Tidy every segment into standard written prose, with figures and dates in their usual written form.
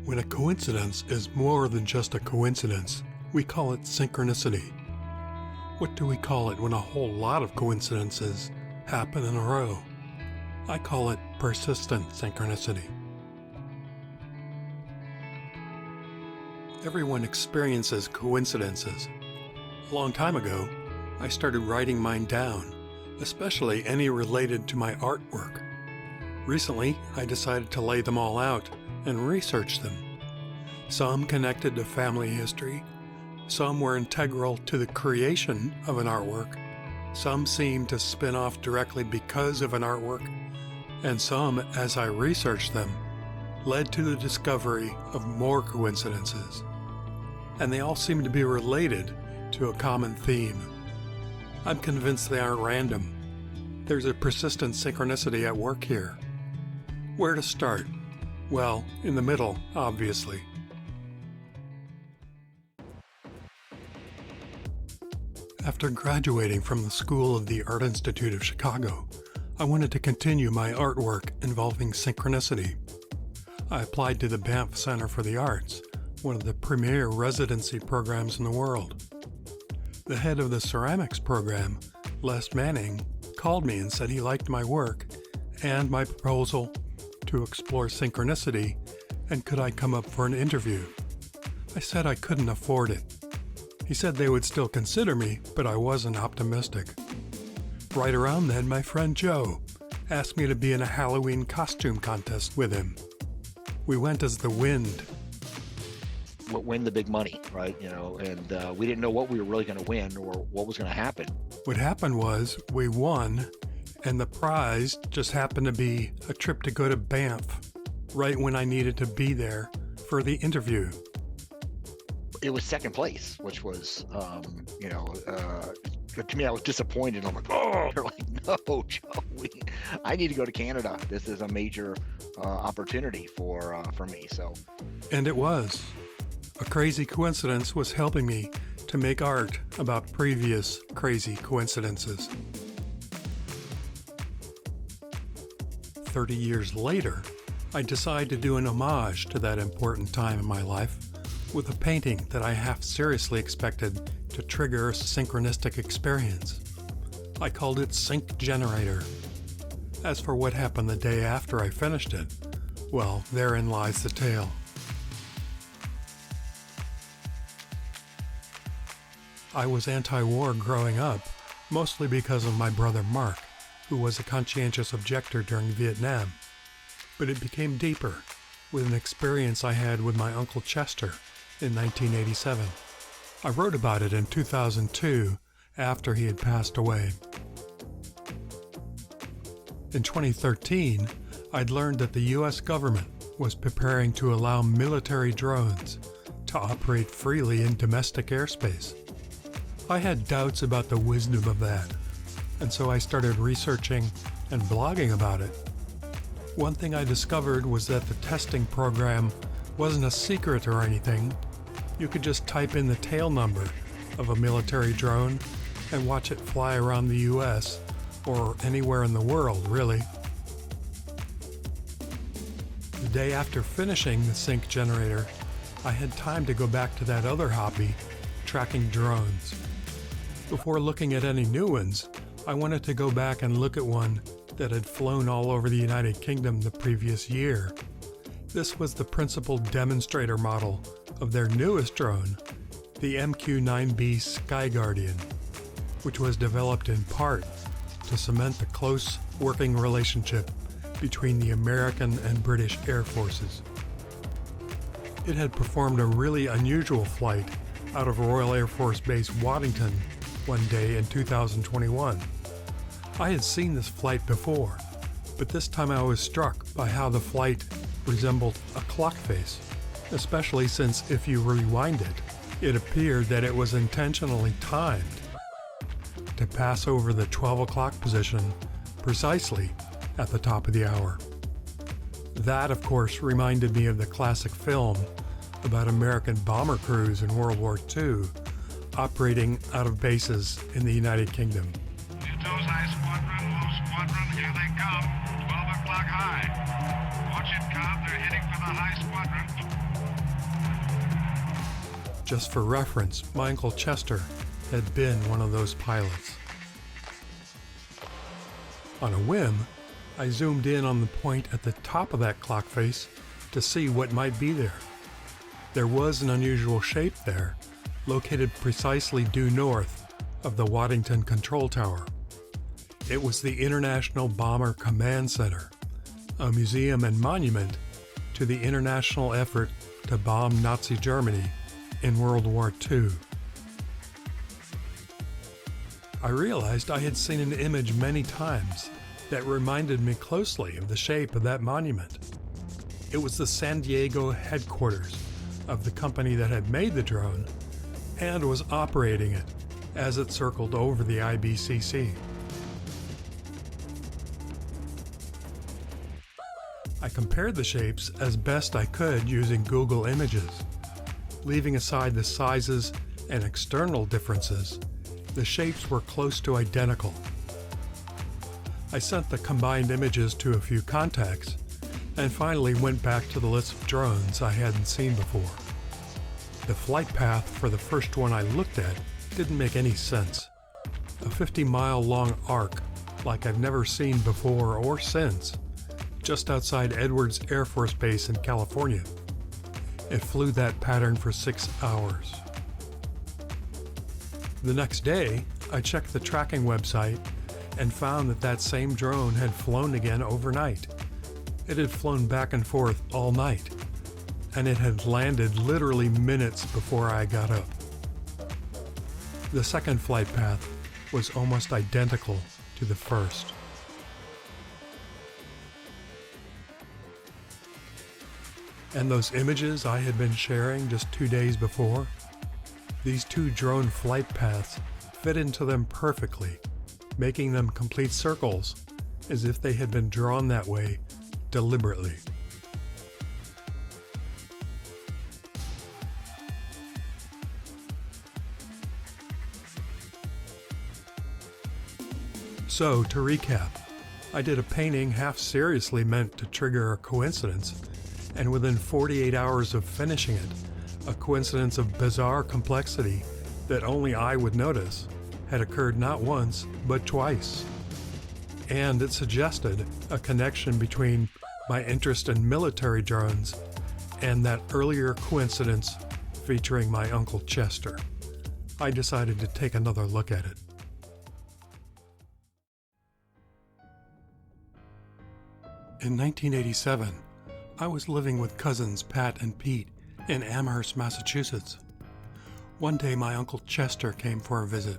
When a coincidence is more than just a coincidence, we call it synchronicity. What do we call it when a whole lot of coincidences happen in a row? I call it persistent synchronicity. Everyone experiences coincidences. A long time ago, I started writing mine down, especially any related to my artwork. Recently, I decided to lay them all out and research them. Some connected to family history, some were integral to the creation of an artwork, some seemed to spin off directly because of an artwork, and some, as I researched them, led to the discovery of more coincidences. And they all seem to be related to a common theme. I'm convinced they aren't random. There's a persistent synchronicity at work here. Where to start? Well, in the middle, obviously. After graduating from the School of the Art Institute of Chicago, I wanted to continue my artwork involving synchronicity. I applied to the Banff Center for the Arts, one of the premier residency programs in the world. The head of the ceramics program, Les Manning, called me and said he liked my work and my proposal to explore synchronicity, and could I come up for an interview. I said I couldn't afford it. He said they would still consider me, but I wasn't optimistic. Right around then, my friend Joe asked me to be in a Halloween costume contest with him. We went as the Wind. Win the big money, right? And we didn't know what we were really going to win or what was going to happen. What happened was we won, and the prize just happened to be a trip to go to Banff right when I needed to be there for the interview. It was second place, which was, to me, I was disappointed. I'm like, oh, they're like, no, Joe, I need to go to Canada. This is a major opportunity for me. So, and it was. A crazy coincidence was helping me to make art about previous crazy coincidences. 30 years later, I decided to do an homage to that important time in my life with a painting that I half seriously expected to trigger a synchronistic experience. I called it Sync Generator. As for what happened the day after I finished it, well, therein lies the tale. I was anti-war growing up, mostly because of my brother Mark, who was a conscientious objector during Vietnam. But it became deeper with an experience I had with my Uncle Chester in 1987. I wrote about it in 2002 after he had passed away. In 2013, I'd learned that the U.S. government was preparing to allow military drones to operate freely in domestic airspace. I had doubts about the wisdom of that, and so I started researching and blogging about it. One thing I discovered was that the testing program wasn't a secret or anything. You could just type in the tail number of a military drone and watch it fly around the US, or anywhere in the world, really. The day after finishing the Sync Generator, I had time to go back to that other hobby, tracking drones. Before looking at any new ones, I wanted to go back and look at one that had flown all over the United Kingdom the previous year. This was the principal demonstrator model of their newest drone, the MQ-9B Sky Guardian, which was developed in part to cement the close working relationship between the American and British Air Forces. It had performed a really unusual flight out of Royal Air Force Base Waddington one day in 2021. I had seen this flight before, but this time I was struck by how the flight resembled a clock face, especially since if you rewind it, it appeared that it was intentionally timed to pass over the 12 o'clock position precisely at the top of the hour. That, of course, reminded me of the classic film about American bomber crews in World War II operating out of bases in the United Kingdom. High squadron, low squadron, here they come. 12 o'clock high. Watch it come, they're heading for the high squadron. Just for reference, my Uncle Chester had been one of those pilots. On a whim, I zoomed in on the point at the top of that clock face to see what might be there. There was an unusual shape there, located precisely due north of the Waddington Control Tower. It was the International Bomber Command Center, a museum and monument to the international effort to bomb Nazi Germany in World War II. I realized I had seen an image many times that reminded me closely of the shape of that monument. It was the San Diego headquarters of the company that had made the drone and was operating it as it circled over the IBCC. I compared the shapes as best I could using Google Images. Leaving aside the sizes and external differences, the shapes were close to identical. I sent the combined images to a few contacts and finally went back to the list of drones I hadn't seen before. The flight path for the first one I looked at didn't make any sense. A 50-mile long arc like I've never seen before or since, just outside Edwards Air Force Base in California. It flew that pattern for 6 hours. The next day, I checked the tracking website and found that that same drone had flown again overnight. It had flown back and forth all night, and it had landed literally minutes before I got up. The second flight path was almost identical to the first. And those images I had been sharing just 2 days before, these two drone flight paths fit into them perfectly, making them complete circles, as if they had been drawn that way deliberately. So, to recap, I did a painting half seriously meant to trigger a coincidence, and within 48 hours of finishing it, a coincidence of bizarre complexity that only I would notice had occurred not once, but twice. And it suggested a connection between my interest in military drones and that earlier coincidence featuring my Uncle Chester. I decided to take another look at it. In 1987, I was living with cousins Pat and Pete in Amherst, Massachusetts. One day my Uncle Chester came for a visit.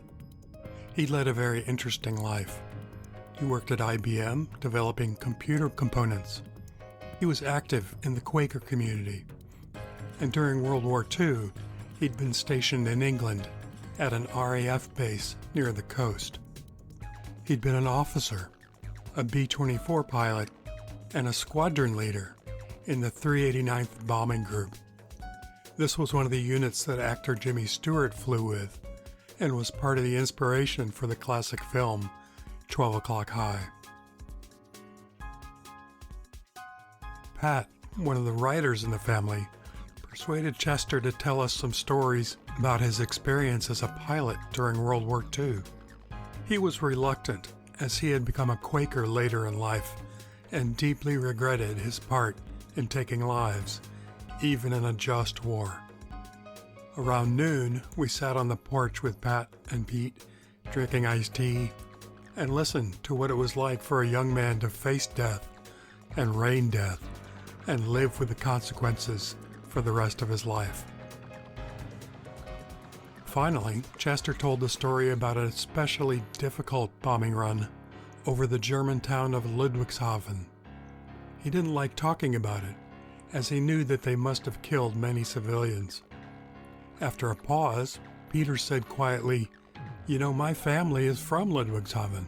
He led a very interesting life. He worked at IBM developing computer components. He was active in the Quaker community. And during World War II, he'd been stationed in England at an RAF base near the coast. He'd been an officer, a B-24 pilot, and a squadron leader in the 389th Bombing Group. This was one of the units that actor Jimmy Stewart flew with and was part of the inspiration for the classic film 12 O'Clock High. Pat, one of the writers in the family, persuaded Chester to tell us some stories about his experience as a pilot during World War II. He was reluctant, as he had become a Quaker later in life and deeply regretted his part in taking lives, even in a just war. Around noon, we sat on the porch with Pat and Pete, drinking iced tea, and listened to what it was like for a young man to face death and reign death and live with the consequences for the rest of his life. Finally, Chester told the story about an especially difficult bombing run over the German town of Ludwigshafen. He didn't like talking about it, as he knew that they must have killed many civilians. After a pause, Peter said quietly, "You know, my family is from Ludwigshafen."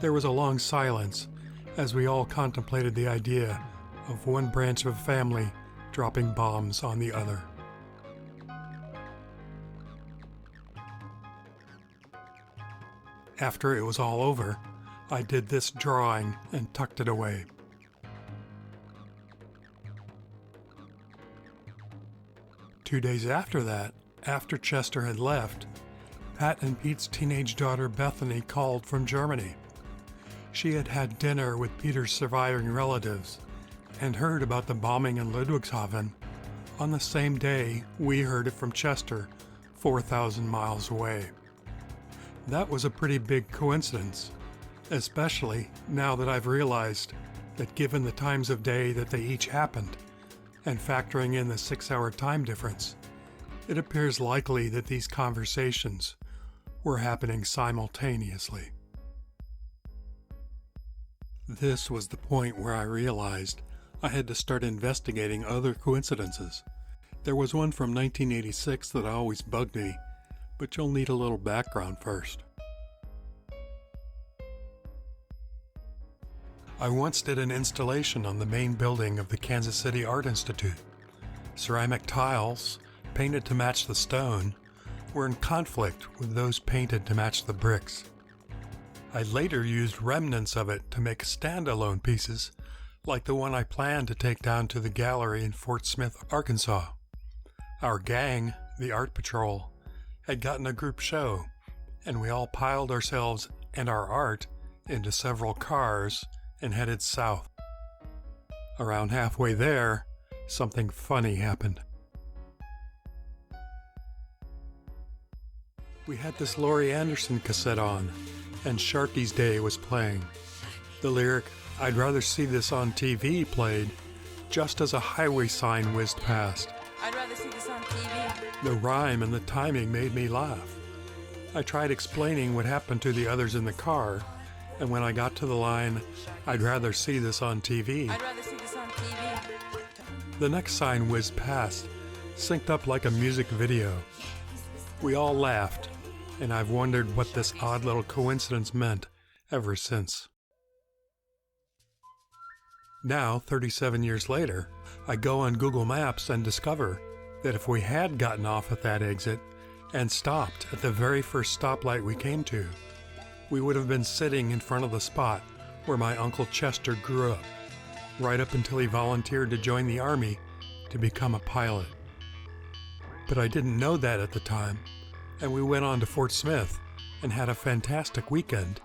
There was a long silence as we all contemplated the idea of one branch of a family dropping bombs on the other. After it was all over, I did this drawing and tucked it away. 2 days after that, after Chester had left, Pat and Pete's teenage daughter Bethany called from Germany. She had had dinner with Peter's surviving relatives and heard about the bombing in Ludwigshafen on the same day we heard it from Chester, 4,000 miles away. That was a pretty big coincidence, especially now that I've realized that given the times of day that they each happened, and factoring in the 6-hour time difference, it appears likely that these conversations were happening simultaneously. This was the point where I realized I had to start investigating other coincidences. There was one from 1986 that always bugged me, but you'll need a little background first. I once did an installation on the main building of the Kansas City Art Institute. Ceramic tiles, painted to match the stone, were in conflict with those painted to match the bricks. I later used remnants of it to make standalone pieces, like the one I planned to take down to the gallery in Fort Smith, Arkansas. Our gang, the Art Patrol, had gotten a group show, and we all piled ourselves and our art into several cars and headed south. Around halfway there, something funny happened. We had this Laurie Anderson cassette on, and Sharky's Day was playing. The lyric, "I'd rather see this on TV," played just as a highway sign whizzed past. I'd rather see this on TV. The rhyme and the timing made me laugh. I tried explaining what happened to the others in the car, and when I got to the line, "I'd rather see this on TV," I'd rather see this on TV. the next sign whizzed past, synced up like a music video. We all laughed, and I've wondered what this odd little coincidence meant ever since. Now, 37 years later, I go on Google Maps and discover that if we had gotten off at that exit and stopped at the very first stoplight we came to, we would have been sitting in front of the spot where my Uncle Chester grew up, right up until he volunteered to join the Army to become a pilot. But I didn't know that at the time, and we went on to Fort Smith and had a fantastic weekend,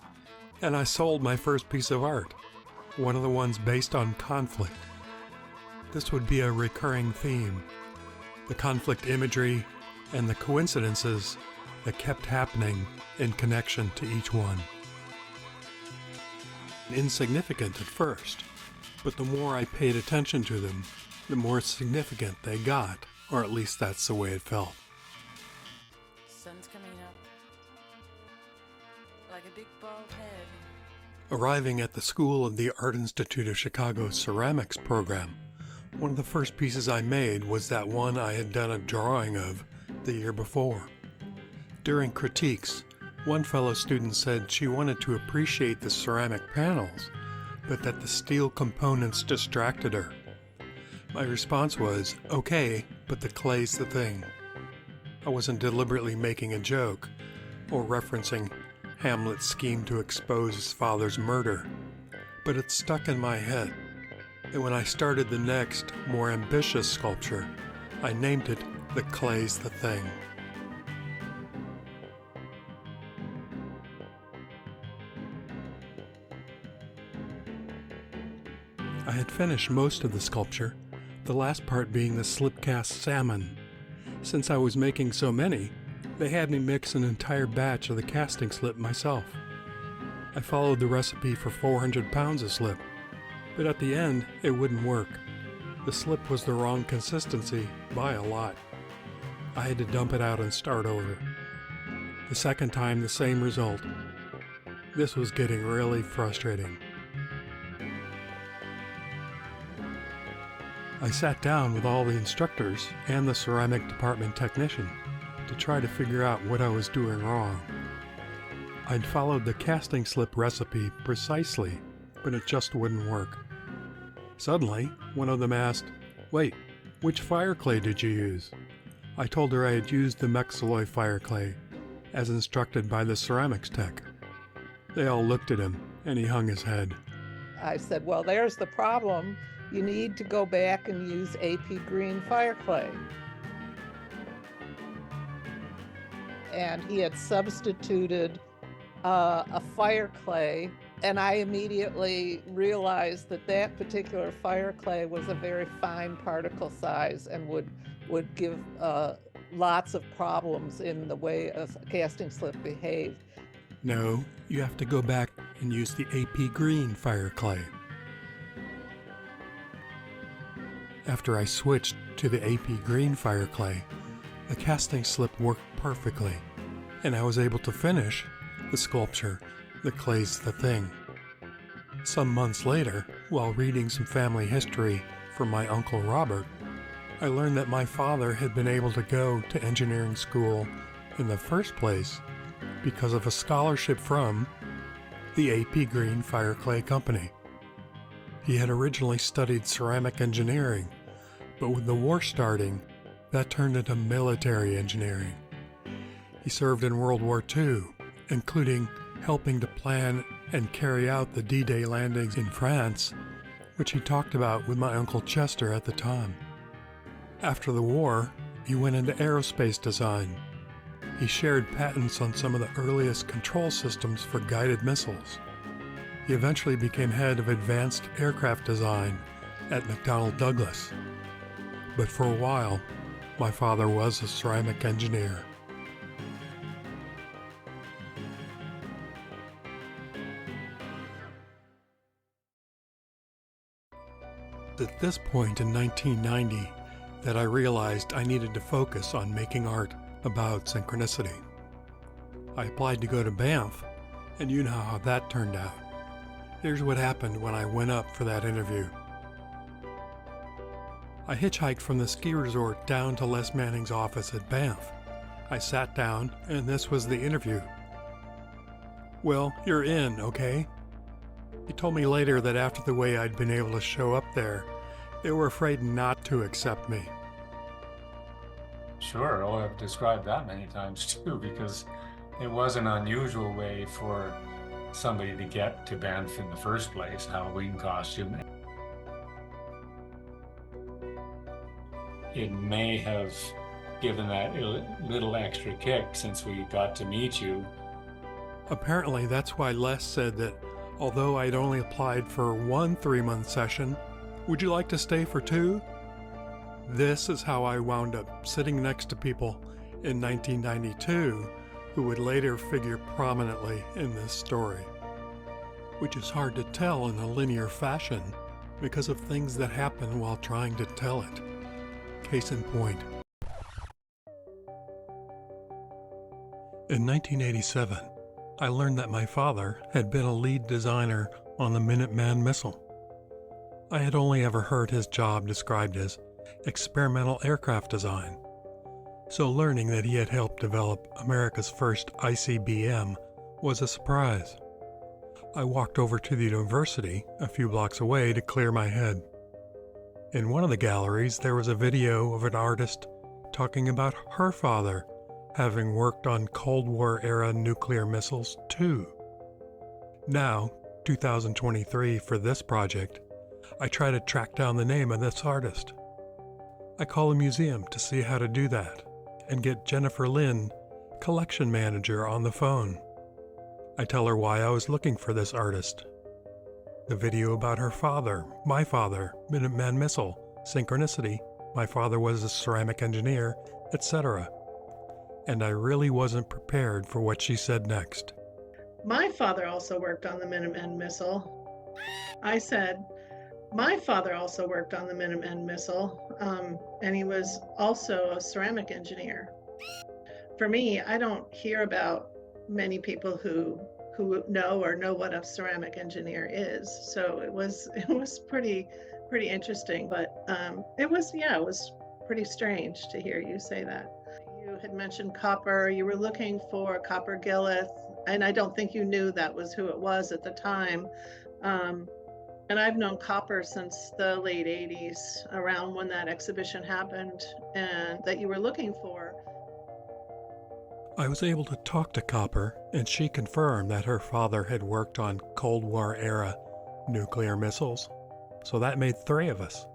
and I sold my first piece of art, one of the ones based on conflict. This would be a recurring theme, the conflict imagery and the coincidences that kept happening in connection to each one. Insignificant at first, but the more I paid attention to them, the more significant they got, or at least that's the way it felt. Sun's coming up like a big bald head. Arriving at the School of the Art Institute of Chicago's ceramics program, one of the first pieces I made was that one I had done a drawing of the year before. During critiques, one fellow student said she wanted to appreciate the ceramic panels, but that the steel components distracted her. My response was, "Okay, but the clay's the thing." I wasn't deliberately making a joke or referencing Hamlet's scheme to expose his father's murder, but it stuck in my head. And when I started the next, more ambitious sculpture, I named it "The Clay's the Thing." I had finished most of the sculpture, the last part being the slip-cast salmon. Since I was making so many, they had me mix an entire batch of the casting slip myself. I followed the recipe for 400 pounds of slip, but at the end, it wouldn't work. The slip was the wrong consistency by a lot. I had to dump it out and start over. The second time, the same result. This was getting really frustrating. I sat down with all the instructors and the ceramic department technician to try to figure out what I was doing wrong. I'd followed the casting slip recipe precisely, but it just wouldn't work. Suddenly, one of them asked, "Wait, which fire clay did you use?" I told her I had used the Mexilloy fire clay, as instructed by the ceramics tech. They all looked at him, and he hung his head. I said, "Well, there's the problem. You need to go back and use AP green fire clay." and he had substituted a fire clay, and I immediately realized that that particular fire clay was a very fine particle size and would give lots of problems in the way a casting slip behaved. No, you have to go back and use the AP green fire clay. After I switched to the AP green fire clay, the casting slip worked perfectly, and I was able to finish the sculpture, The Clay's the Thing. Some months later, while reading some family history from my Uncle Robert, I learned that my father had been able to go to engineering school in the first place because of a scholarship from the AP Green Fire Clay Company. He had originally studied ceramic engineering, but with the war starting, that turned into military engineering. He served in World War II, including helping to plan and carry out the D-Day landings in France, which he talked about with my Uncle Chester at the time. After the war, he went into aerospace design. He shared patents on some of the earliest control systems for guided missiles. He eventually became head of advanced aircraft design at McDonnell Douglas. But for a while, my father was a ceramic engineer. At this point in 1990 that I realized I needed to focus on making art about synchronicity. I applied to go to Banff, and you know how that turned out. Here's what happened when I went up for that interview. I hitchhiked from the ski resort down to Les Manning's office at Banff. I sat down, and this was the interview. "Well, you're in, okay?" He told me later that after the way I'd been able to show up there, they were afraid not to accept me. Sure, I've described that many times too, because it was an unusual way for somebody to get to Banff in the first place, Halloween costume. It may have given that little extra kick since we got to meet you. Apparently, that's why Les said that although I'd only applied for one 3-month session, would you like to stay for 2? This is how I wound up sitting next to people in 1992 who would later figure prominently in this story, which is hard to tell in a linear fashion because of things that happen while trying to tell it. Case in point. In 1987, I learned that my father had been a lead designer on the Minuteman missile. I had only ever heard his job described as experimental aircraft design, so learning that he had helped develop America's first ICBM was a surprise. I walked over to the university a few blocks away to clear my head. In one of the galleries, there was a video of an artist talking about her father having worked on Cold War-era nuclear missiles too. Now, 2023, for this project, I try to track down the name of this artist. I call a museum to see how to do that and get Jennifer Lynn, collection manager, on the phone. I tell her why I was looking for this artist. The video about her father, my father, Minuteman missile, synchronicity, my father was a ceramic engineer, etc. And I really wasn't prepared for what she said next. My father also worked on the Minuteman missile. I said, my father also worked on the Minuteman missile, and he was also a ceramic engineer. For me, I don't hear about many people who know or know what a ceramic engineer is. So it was pretty interesting, but it was pretty strange to hear you say that. You had mentioned copper. You were looking for copper Gilleth, and I don't think you knew that was who it was at the time. And I've known Copper since the late 80s, around when that exhibition happened, and that you were looking for. I was able to talk to Copper, and she confirmed that her father had worked on Cold War-era nuclear missiles, so that made 3 of us.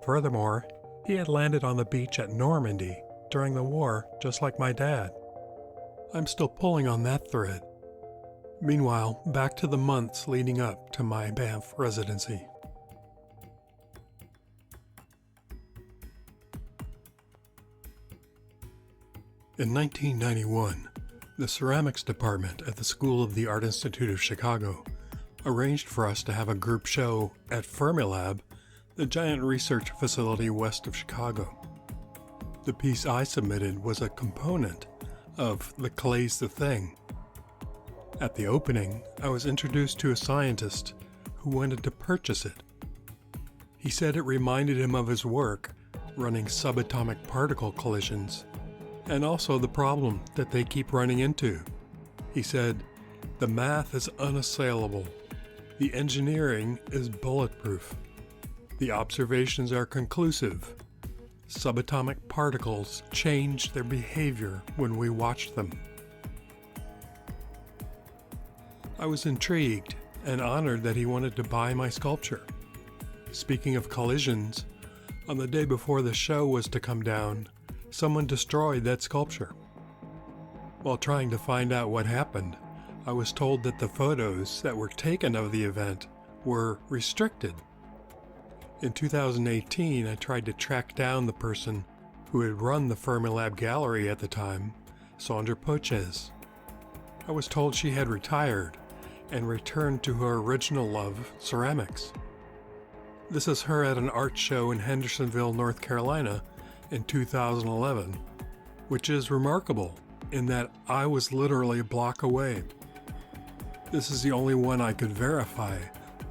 Furthermore, he had landed on the beach at Normandy during the war, just like my dad. I'm still pulling on that thread. Meanwhile, back to the months leading up to my Banff residency. In 1991, the ceramics department at the School of the Art Institute of Chicago arranged for us to have a group show at Fermilab, the giant research facility west of Chicago. The piece I submitted was a component of The Clay's the Thing. At the opening, I was introduced to a scientist who wanted to purchase it. He said it reminded him of his work running subatomic particle collisions, and also the problem that they keep running into. He said, "The math is unassailable. The engineering is bulletproof. The observations are conclusive. Subatomic particles change their behavior when we watch them." I was intrigued and honored that he wanted to buy my sculpture. Speaking of collisions, on the day before the show was to come down, someone destroyed that sculpture. While trying to find out what happened, I was told that the photos that were taken of the event were restricted. In 2018, I tried to track down the person who had run the Fermilab gallery at the time, Sandra Poches. I was told she had retired and returned to her original love, ceramics. This is her at an art show in Hendersonville, North Carolina in 2011, which is remarkable in that I was literally a block away. This is the only one I could verify,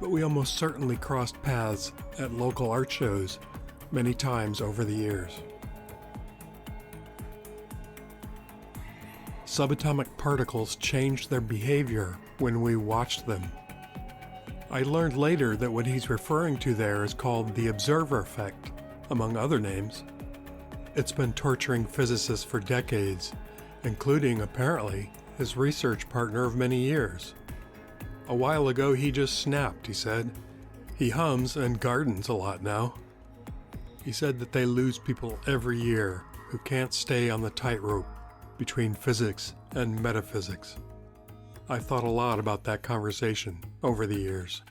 but we almost certainly crossed paths at local art shows many times over the years. Subatomic particles change their behavior when we watch them. I learned later that what he's referring to there is called the observer effect, among other names. It's been torturing physicists for decades, including, apparently, his research partner of many years. A while ago he just snapped, he said. He hums and gardens a lot now. He said that they lose people every year who can't stay on the tightrope between physics and metaphysics. I've thought a lot about that conversation over the years.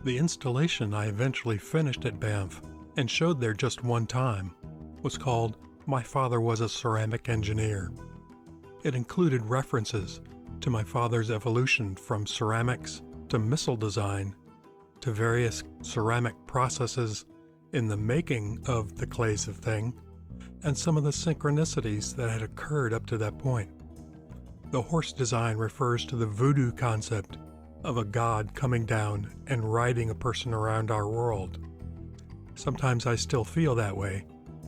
The installation I eventually finished at Banff and showed there just one time was called My Father Was a Ceramic Engineer. It included references to my father's evolution from ceramics to missile design to various ceramic processes in the making of the Clay's the Thing, and some of the synchronicities that had occurred up to that point. The horse design refers to the voodoo concept of a god coming down and riding a person around our world. Sometimes I still feel that way,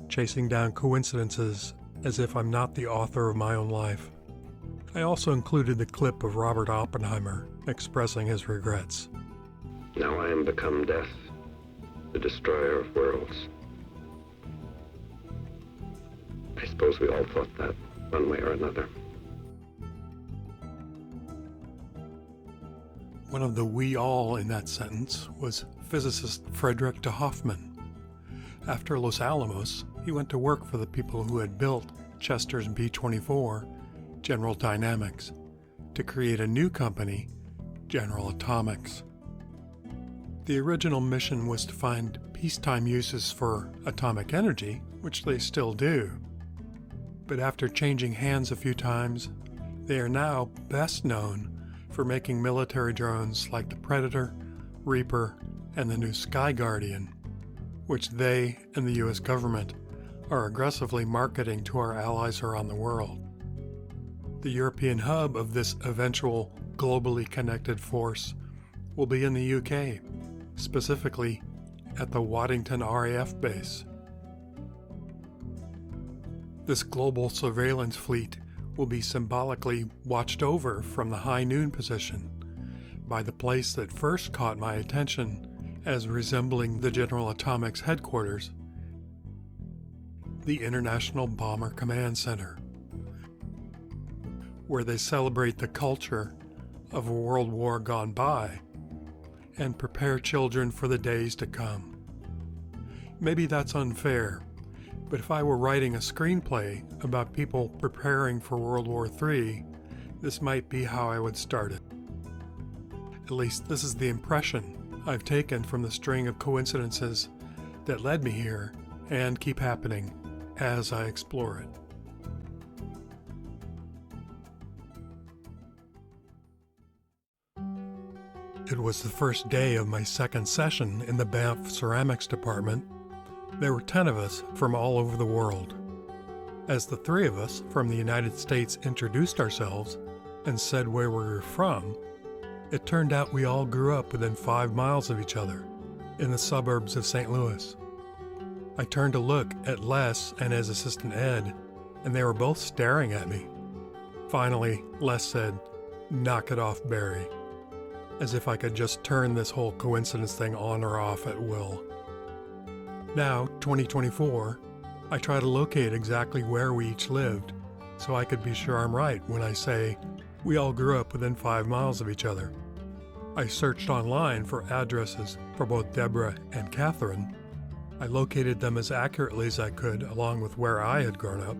chasing down coincidences as if I'm not the author of my own life. I also included the clip of Robert Oppenheimer expressing his regrets. Now I am become death, the destroyer of worlds. I suppose we all thought that, one way or another. One of the we all in that sentence was physicist Frederick de Hoffman. After Los Alamos, he went to work for the people who had built Chester's B-24, General Dynamics, to create a new company, General Atomics. The original mission was to find peacetime uses for atomic energy, which they still do. But after changing hands a few times, they are now best known for making military drones like the Predator, Reaper, and the new Sky Guardian, which they and the US government are aggressively marketing to our allies around the world. The European hub of this eventual globally connected force will be in the UK, specifically at the Waddington RAF base. This global surveillance fleet will be symbolically watched over from the high noon position by the place that first caught my attention as resembling the General Atomics headquarters, the International Bomber Command Center, where they celebrate the culture of a world war gone by and prepare children for the days to come. Maybe that's unfair, but if I were writing a screenplay about people preparing for World War III, this might be how I would start it. At least this is the impression I've taken from the string of coincidences that led me here and keep happening as I explore it. It was the first day of my second session in the Banff ceramics department. There were 10 of us from all over the world. As the 3 of us from the United States introduced ourselves and said where we were from, it turned out we all grew up within 5 miles of each other, in the suburbs of St. Louis. I turned to look at Les and his assistant Ed, and they were both staring at me. Finally, Les said, "Knock it off, Barry," as if I could just turn this whole coincidence thing on or off at will. Now, 2024, I try to locate exactly where we each lived, so I could be sure I'm right when I say we all grew up within 5 miles of each other. I searched online for addresses for both Deborah and Catherine. I located them as accurately as I could along with where I had grown up.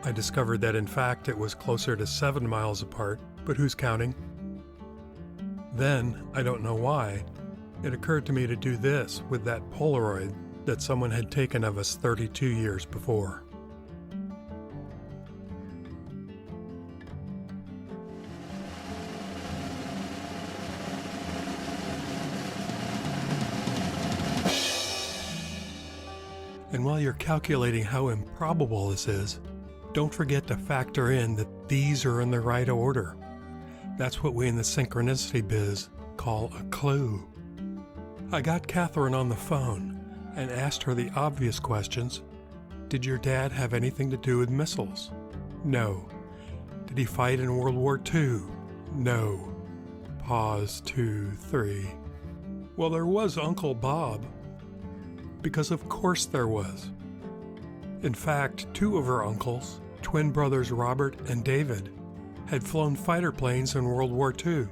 I discovered that in fact it was closer to 7 miles apart, but who's counting? Then, I don't know why, it occurred to me to do this with that Polaroid that someone had taken of us 32 years before. And while you're calculating how improbable this is, don't forget to factor in that these are in the right order. That's what we in the synchronicity biz call a clue. I got Catherine on the phone and asked her the obvious questions. Did your dad have anything to do with missiles? No. Did he fight in World War II? No. Pause 2, 3. Well, there was Uncle Bob. Because of course there was. In fact, 2 of her uncles, twin brothers Robert and David, had flown fighter planes in World War II.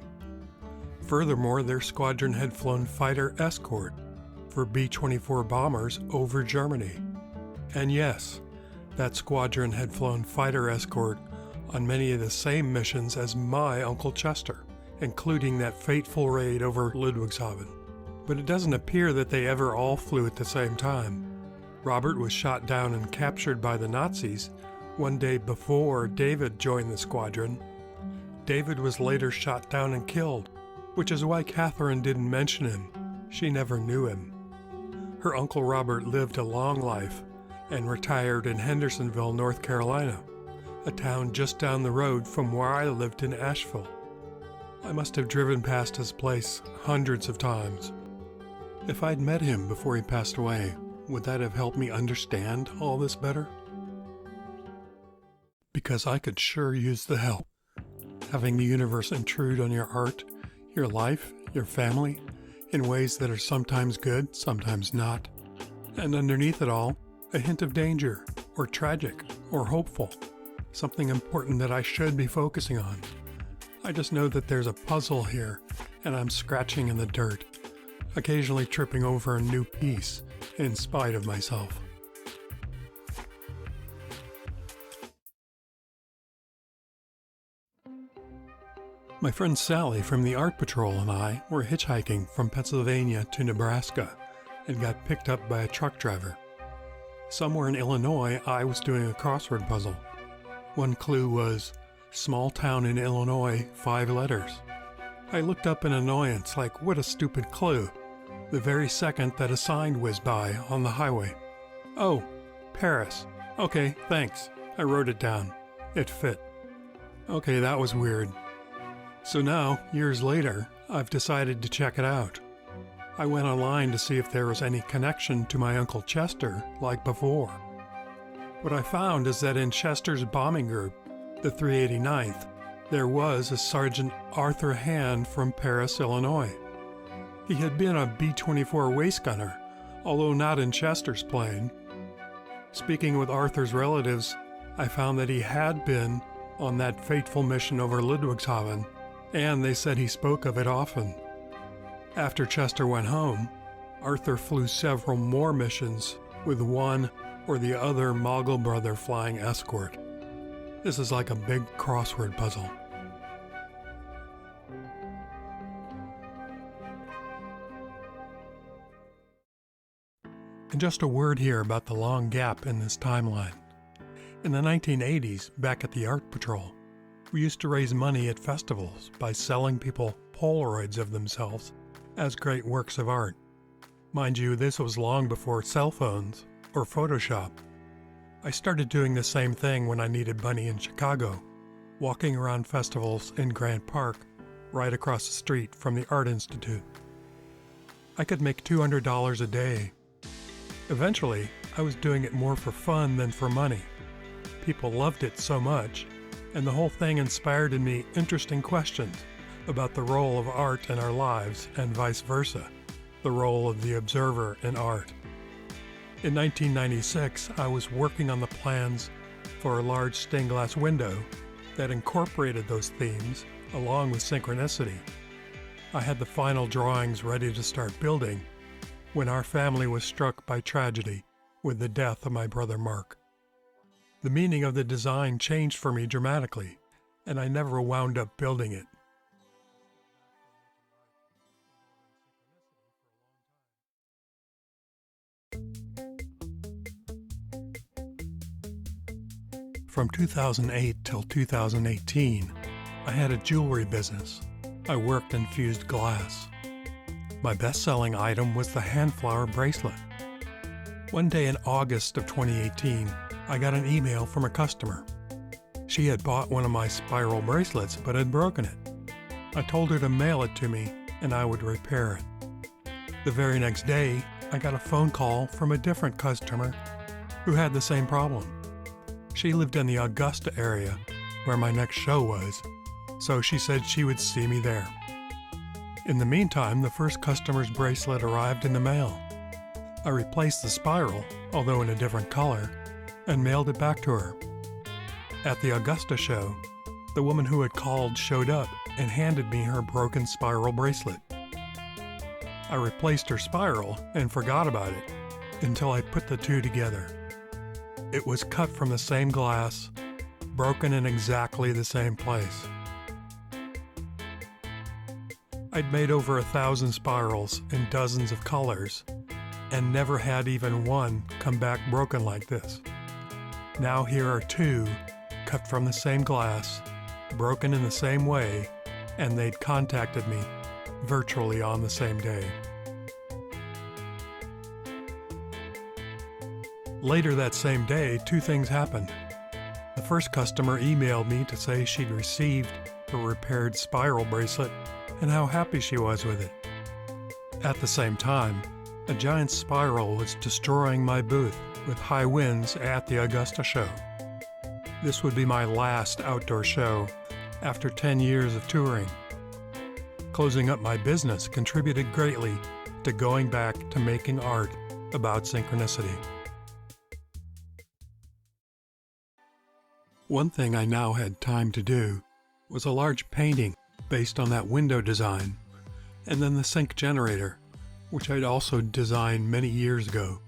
Furthermore, their squadron had flown fighter escort for B-24 bombers over Germany. And yes, that squadron had flown fighter escort on many of the same missions as my Uncle Chester, including that fateful raid over Ludwigshafen. But it doesn't appear that they ever all flew at the same time. Robert was shot down and captured by the Nazis one day before David joined the squadron. David was later shot down and killed, which is why Catherine didn't mention him. She never knew him. Her Uncle Robert lived a long life and retired in Hendersonville, North Carolina, a town just down the road from where I lived in Asheville. I must have driven past his place hundreds of times. If I'd met him before he passed away, would that have helped me understand all this better? Because I could sure use the help. Having the universe intrude on your art, your life, your family, in ways that are sometimes good, sometimes not. And underneath it all, a hint of danger, or tragic, or hopeful. Something important that I should be focusing on. I just know that there's a puzzle here, and I'm scratching in the dirt, occasionally tripping over a new piece, in spite of myself. My friend Sally from the Art Patrol and I were hitchhiking from Pennsylvania to Nebraska and got picked up by a truck driver. Somewhere in Illinois, I was doing a crossword puzzle. One clue was, small town in Illinois, 5 letters. I looked up in annoyance, like, what a stupid clue. The very second that a sign whizzed by on the highway. Oh, Paris. Okay, thanks. I wrote it down. It fit. Okay, that was weird. So now, years later, I've decided to check it out. I went online to see if there was any connection to my Uncle Chester like before. What I found is that in Chester's bombing group, the 389th, there was a Sergeant Arthur Hand from Paris, Illinois. He had been a B-24 waist gunner, although not in Chester's plane. Speaking with Arthur's relatives, I found that he had been on that fateful mission over Ludwigshafen, and they said he spoke of it often. After Chester went home, Arthur flew several more missions with one or the other Mogul brother flying escort. This is like a big crossword puzzle. And just a word here about the long gap in this timeline. In the 1980s, back at the Art Patrol, we used to raise money at festivals by selling people Polaroids of themselves as great works of art. Mind you, this was long before cell phones or Photoshop. I started doing the same thing when I needed money in Chicago, walking around festivals in Grant Park, right across the street from the Art Institute. I could make $200 a day. Eventually, I was doing it more for fun than for money. People loved it so much, and the whole thing inspired in me interesting questions about the role of art in our lives and vice versa, the role of the observer in art. In 1996, I was working on the plans for a large stained glass window that incorporated those themes along with synchronicity. I had the final drawings ready to start building when our family was struck by tragedy with the death of my brother Mark. The meaning of the design changed for me dramatically, and I never wound up building it. From 2008 till 2018, I had a jewelry business. I worked in fused glass. My best-selling item was the hand flower bracelet. One day in August of 2018, I got an email from a customer. She had bought one of my spiral bracelets but had broken it. I told her to mail it to me and I would repair it. The very next day, I got a phone call from a different customer who had the same problem. She lived in the Augusta area where my next show was, so she said she would see me there. In the meantime, the first customer's bracelet arrived in the mail. I replaced the spiral, although in a different color, and mailed it back to her. At the Augusta show, the woman who had called showed up and handed me her broken spiral bracelet. I replaced her spiral and forgot about it until I put the two together. It was cut from the same glass, broken in exactly the same place. I'd made over 1,000 spirals in dozens of colors and never had even one come back broken like this. Now here are two, cut from the same glass, broken in the same way, and they'd contacted me virtually on the same day. Later that same day, two things happened. The first customer emailed me to say she'd received a repaired spiral bracelet and how happy she was with it. At the same time, a giant spiral was destroying my booth with high winds at the Augusta show. This would be my last outdoor show after 10 years of touring. Closing up my business contributed greatly to going back to making art about synchronicity. One thing I now had time to do was a large painting based on that window design, and then the sync generator, which I'd also designed many years ago.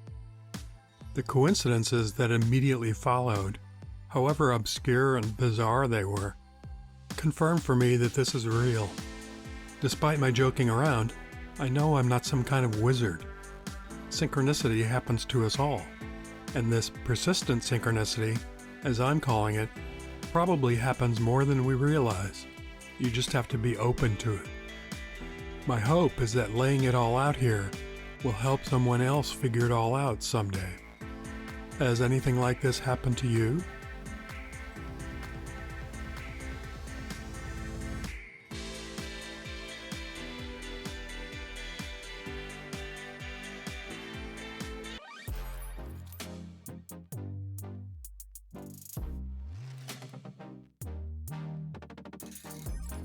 The coincidences that immediately followed, however obscure and bizarre they were, confirmed for me that this is real. Despite my joking around, I know I'm not some kind of wizard. Synchronicity happens to us all, and this persistent synchronicity, as I'm calling it, probably happens more than we realize. You just have to be open to it. My hope is that laying it all out here will help someone else figure it all out someday. Has anything like this happened to you?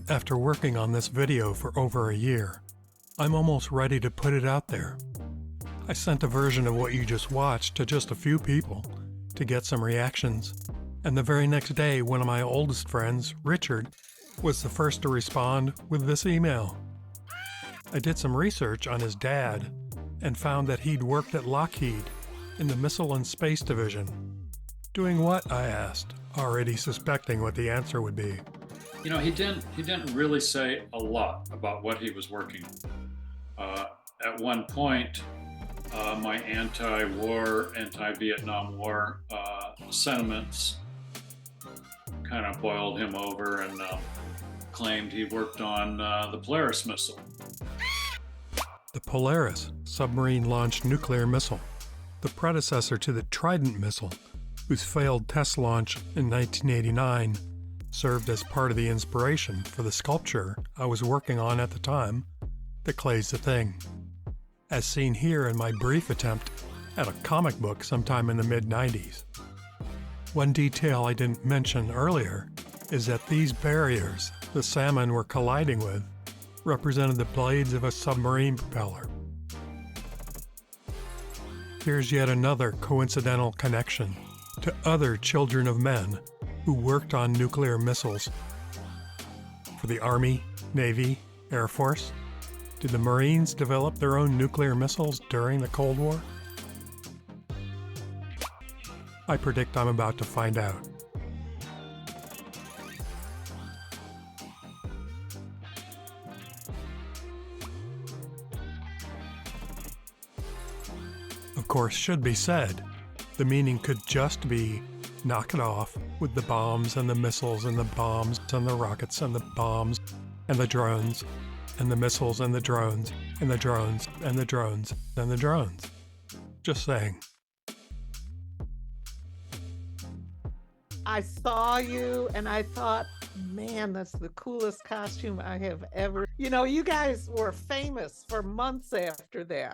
After working on this video for over a year, I'm almost ready to put it out there. I sent a version of what you just watched to just a few people to get some reactions, and the very next day one of my oldest friends, Richard, was the first to respond with this email. I did some research on his dad, and found that he'd worked at Lockheed in the Missile and Space Division. Doing what? I asked, already suspecting what the answer would be. You know, he didn't really say a lot about what he was working on. At one point, my anti-war, anti-Vietnam War sentiments kind of boiled him over and claimed he worked on the Polaris missile. The Polaris submarine-launched nuclear missile, the predecessor to the Trident missile, whose failed test launch in 1989 served as part of the inspiration for the sculpture I was working on at the time, The Clay's the Thing, as seen here in my brief attempt at a comic book sometime in the mid-90s. One detail I didn't mention earlier is that these barriers the salmon were colliding with represented the blades of a submarine propeller. Here's yet another coincidental connection to other children of men who worked on nuclear missiles. For the Army, Navy, Air Force, did the Marines develop their own nuclear missiles during the Cold War? I predict I'm about to find out. Of course, should be said, the meaning could just be knock it off with the bombs and the missiles and the bombs and the rockets and the bombs and the drones and the missiles and the drones and the drones and the drones and the drones. Just saying. I saw you and I thought, man, that's the coolest costume I have ever. You know, you guys were famous for months after that.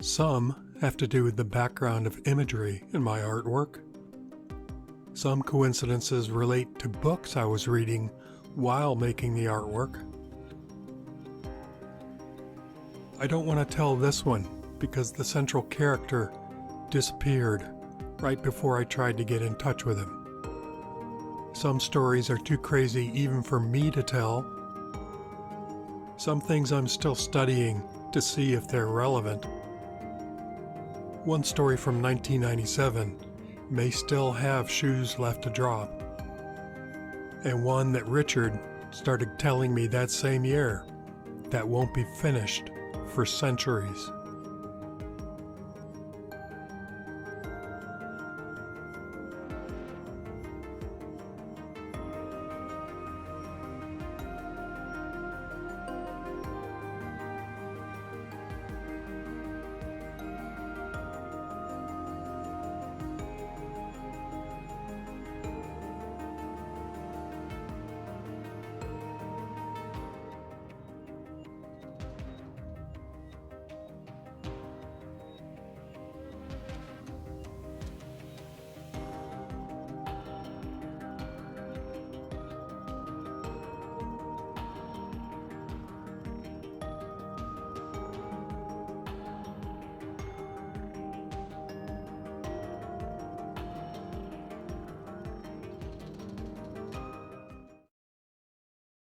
Some have to do with the background of imagery in my artwork. Some coincidences relate to books I was reading while making the artwork. I don't want to tell this one because the central character disappeared right before I tried to get in touch with him. Some stories are too crazy even for me to tell. Some things I'm still studying to see if they're relevant. One story from 1997 may still have shoes left to drop, and one that Richard started telling me that same year that won't be finished for centuries.